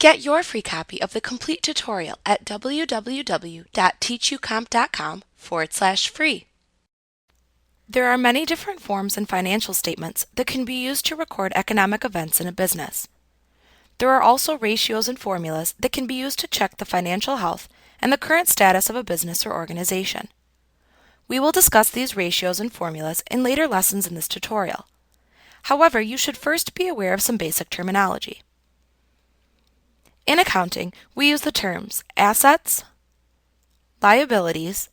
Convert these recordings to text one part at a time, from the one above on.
Get your free copy of the complete tutorial at www.teachucomp.com/free. There are many different forms in financial statements that can be used to record economic events in a business. There are also ratios and formulas that can be used to check the financial health and the current status of a business or organization. We will discuss these ratios and formulas in later lessons in this tutorial. However, you should first be aware of some basic terminology. In accounting, we use the terms assets, liabilities,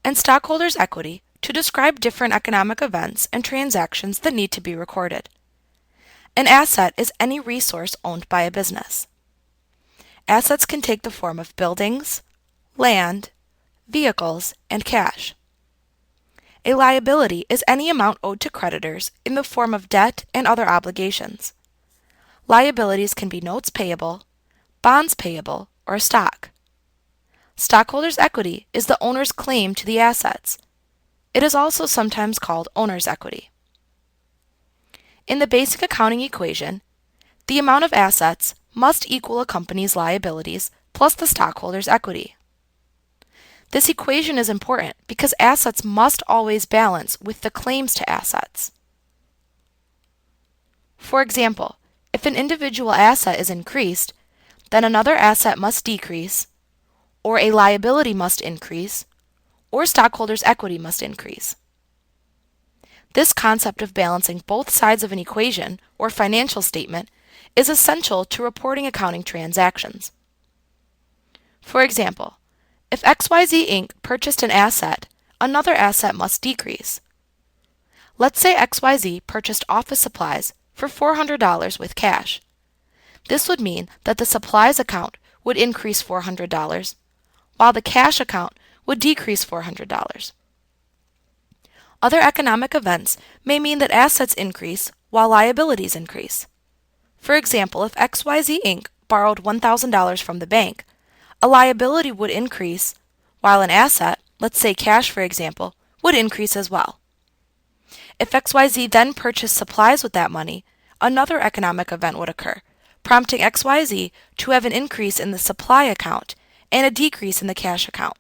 and stockholders' equity to describe different economic events and transactions that need to be recorded. An asset is any resource owned by a business. Assets can take the form of buildings, land, vehicles, and cash. A liability is any amount owed to creditors in the form of debt and other obligations. Liabilities can be notes payable, bonds payable, or stock. Stockholders' equity is the owner's claim to the assets. It is also sometimes called owner's equity. In the basic accounting equation, the amount of assets must equal a company's liabilities plus the stockholders' equity. This equation is important because assets must always balance with the claims to assets. For example, if an individual asset is increased, then another asset must decrease, or a liability must increase, or stockholders' equity must increase. This concept of balancing both sides of an equation or financial statement is essential to reporting accounting transactions. For example, if XYZ Inc. purchased an asset, another asset must decrease. Let's say XYZ purchased office supplies for $400 with cash. This would mean that the supplies account would increase $400, while the cash account would decrease $400. Other economic events may mean that assets increase while liabilities increase. For example, if XYZ Inc. borrowed $1,000 from the bank, a liability would increase while an asset, let's say cash for example, would increase as well. If XYZ then purchased supplies with that money, another economic event would occur, prompting XYZ to have an increase in the supply account and a decrease in the cash account.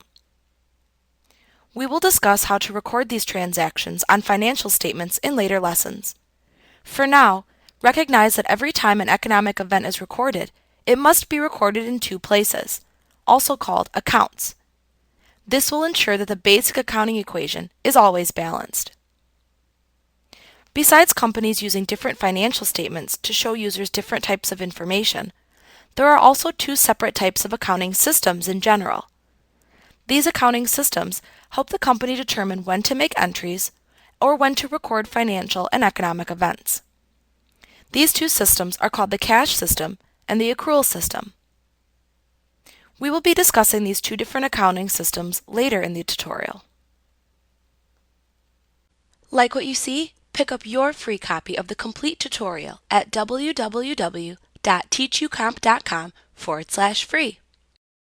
We will discuss how to record these transactions on financial statements in later lessons. For now, recognize that every time an economic event is recorded, it must be recorded in two places, also called accounts. This will ensure that the basic accounting equation is always balanced. Besides companies using different financial statements to show users different types of information, there are also two separate types of accounting systems in general. These accounting systems help the company determine when to make entries or when to record financial and economic events. These two systems are called the cash system and the accrual system. We will be discussing these two different accounting systems later in the tutorial. Like what you see? Pick up your free copy of the complete tutorial at www.teachucomp.com/free.